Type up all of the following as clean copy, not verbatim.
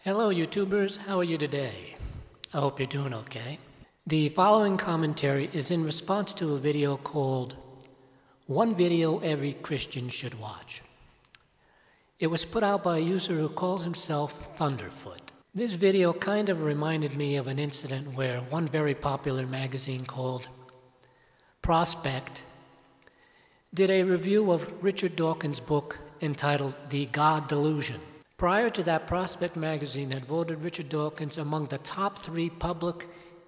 Hello YouTubers, how are you today? I hope you're doing okay. The following commentary is in response to a video called One Video Every Christian Should Watch. It was put out by a user who calls himself Thunderfoot. This video kind of reminded me of an incident where one very popular magazine called Prospect did a review of Richard Dawkins' book entitled The God Delusion. Prior to that, Prospect magazine had voted Richard Dawkins among the top 3 public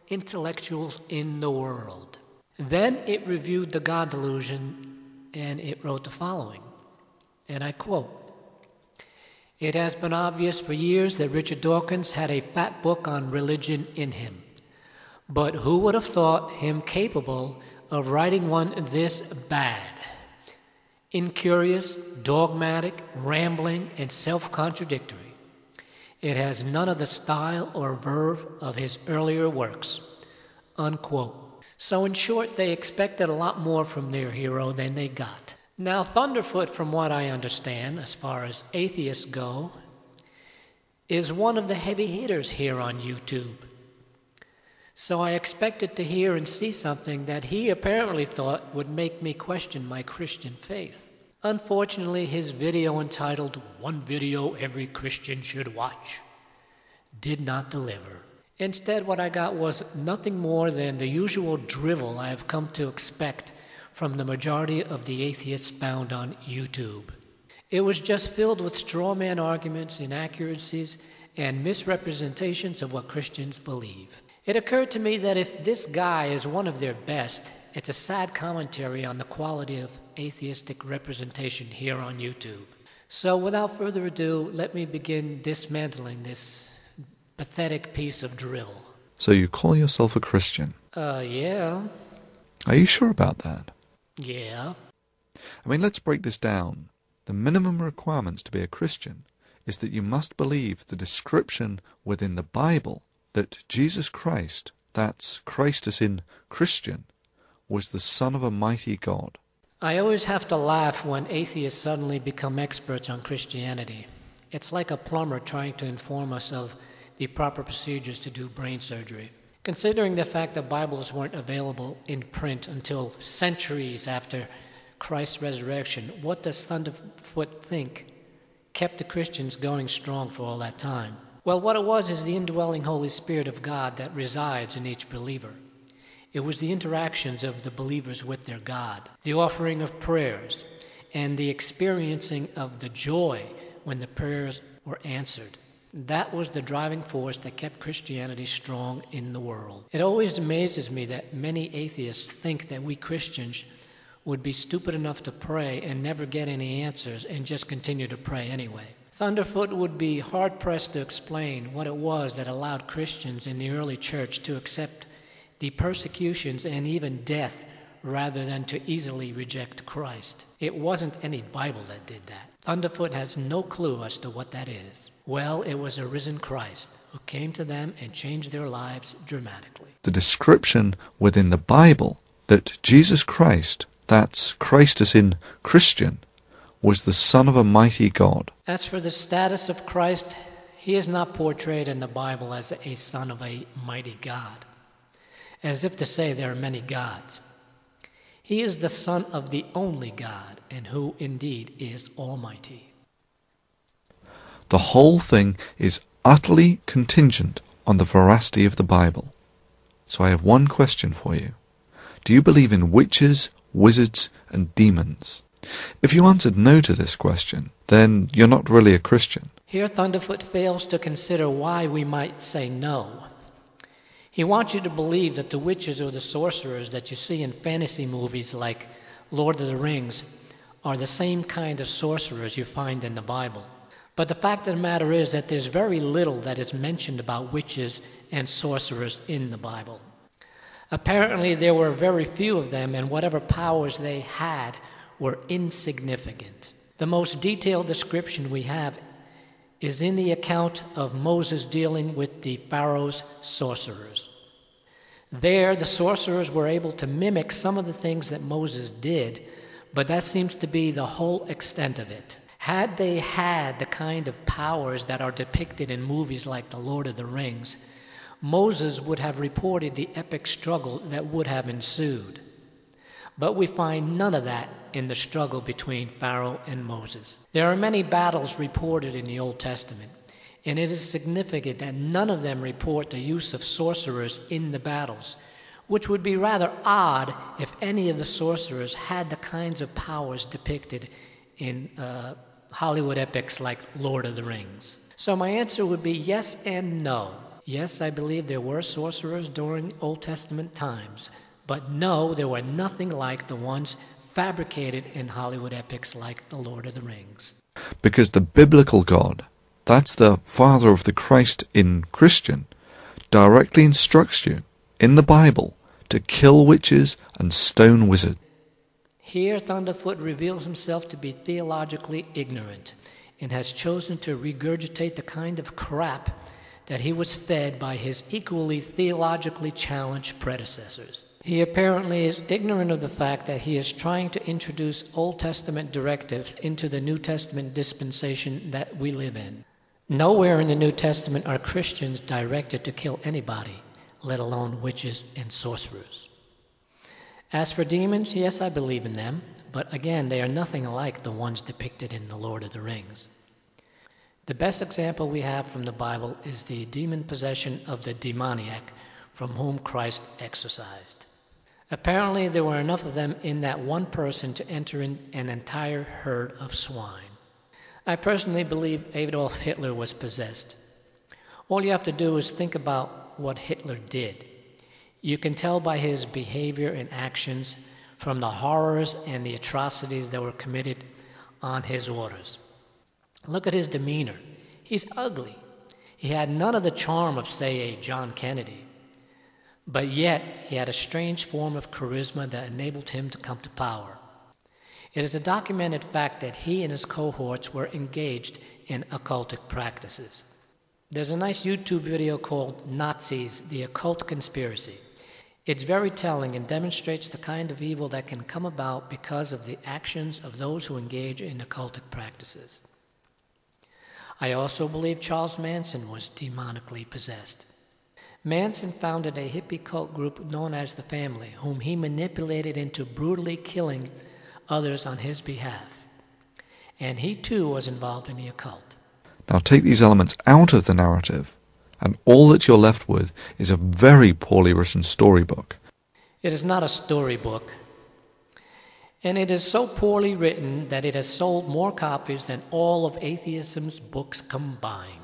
intellectuals in the world. Then it reviewed The God Delusion, and it wrote the following, and I quote, "It has been obvious for years that Richard Dawkins had a fat book on religion in him. But who would have thought him capable of writing one this bad? Incurious, dogmatic, rambling, and self-contradictory. It has none of the style or verve of his earlier works." Unquote. So in short, they expected a lot more from their hero than they got. Now, Thunderfoot, from what I understand, as far as atheists go, is one of the heavy hitters here on YouTube. So I expected to hear and see something that he apparently thought would make me question my Christian faith. Unfortunately, his video entitled One Video Every Christian Should Watch did not deliver. Instead, what I got was nothing more than the usual drivel I have come to expect from the majority of the atheists found on YouTube. It was just filled with straw man arguments, inaccuracies, and misrepresentations of what Christians believe. It occurred to me that if this guy is one of their best, it's a sad commentary on the quality of atheistic representation here on YouTube. So without further ado, let me begin dismantling this pathetic piece of drill. So you call yourself a Christian? Yeah. Are you sure about that? Yeah. I mean, let's break this down. The minimum requirements to be a Christian is that you must believe the description within the Bible that Jesus Christ, that's Christ as in Christian, was the Son of a mighty God. I always have to laugh when atheists suddenly become experts on Christianity. It's like a plumber trying to inform us of the proper procedures to do brain surgery. Considering the fact that Bibles weren't available in print until centuries after Christ's resurrection, what does Thunderfoot think kept the Christians going strong for all that time? Well, what it was is the indwelling Holy Spirit of God that resides in each believer. It was the interactions of the believers with their God, the offering of prayers, and the experiencing of the joy when the prayers were answered. That was the driving force that kept Christianity strong in the world. It always amazes me that many atheists think that we Christians would be stupid enough to pray and never get any answers and just continue to pray anyway. Thunderfoot would be hard-pressed to explain what it was that allowed Christians in the early church to accept the persecutions and even death rather than to easily reject Christ. It wasn't any Bible that did that. Thunderfoot has no clue as to what that is. Well, it was a risen Christ who came to them and changed their lives dramatically. The description within the Bible that Jesus Christ, that's Christ as in Christian, was the Son of a mighty God. As for the status of Christ, he is not portrayed in the Bible as a son of a mighty God, as if to say there are many gods. He is the Son of the only God, and who indeed is almighty. The whole thing is utterly contingent on the veracity of the Bible. So I have one question for you. Do you believe in witches, wizards, and demons? If you answered no to this question, then you're not really a Christian. Here Thunderfoot fails to consider why we might say no. He wants you to believe that the witches or the sorcerers that you see in fantasy movies like Lord of the Rings are the same kind of sorcerers you find in the Bible. But the fact of the matter is that there's very little that is mentioned about witches and sorcerers in the Bible. Apparently there were very few of them, and whatever powers they had were insignificant. The most detailed description we have is in the account of Moses dealing with the Pharaoh's sorcerers. There, the sorcerers were able to mimic some of the things that Moses did, but that seems to be the whole extent of it. Had they had the kind of powers that are depicted in movies like The Lord of the Rings, Moses would have reported the epic struggle that would have ensued. But we find none of that in the struggle between Pharaoh and Moses. There are many battles reported in the Old Testament, and it is significant that none of them report the use of sorcerers in the battles, which would be rather odd if any of the sorcerers had the kinds of powers depicted in Hollywood epics like Lord of the Rings. So my answer would be yes and no. Yes, I believe there were sorcerers during Old Testament times, but no, there were nothing like the ones fabricated in Hollywood epics like The Lord of the Rings. Because the biblical God, that's the Father of the Christ in Christian, directly instructs you in the Bible to kill witches and stone wizards. Here, Thunderfoot reveals himself to be theologically ignorant and has chosen to regurgitate the kind of crap that he was fed by his equally theologically challenged predecessors. He apparently is ignorant of the fact that he is trying to introduce Old Testament directives into the New Testament dispensation that we live in. Nowhere in the New Testament are Christians directed to kill anybody, let alone witches and sorcerers. As for demons, yes, I believe in them, but again, they are nothing like the ones depicted in The Lord of the Rings. The best example we have from the Bible is the demon possession of the demoniac from whom Christ exorcised. Apparently, there were enough of them in that one person to enter in an entire herd of swine. I personally believe Adolf Hitler was possessed. All you have to do is think about what Hitler did. You can tell by his behavior and actions from the horrors and the atrocities that were committed on his orders. Look at his demeanor. He's ugly. He had none of the charm of, say, a John Kennedy. But yet, he had a strange form of charisma that enabled him to come to power. It is a documented fact that he and his cohorts were engaged in occultic practices. There's a nice YouTube video called Nazis, the Occult Conspiracy. It's very telling and demonstrates the kind of evil that can come about because of the actions of those who engage in occultic practices. I also believe Charles Manson was demonically possessed. Manson founded a hippie cult group known as the Family, whom he manipulated into brutally killing others on his behalf. And he too was involved in the occult. Now take these elements out of the narrative, and all that you're left with is a very poorly written storybook. It is not a storybook, and it is so poorly written that it has sold more copies than all of atheism's books combined.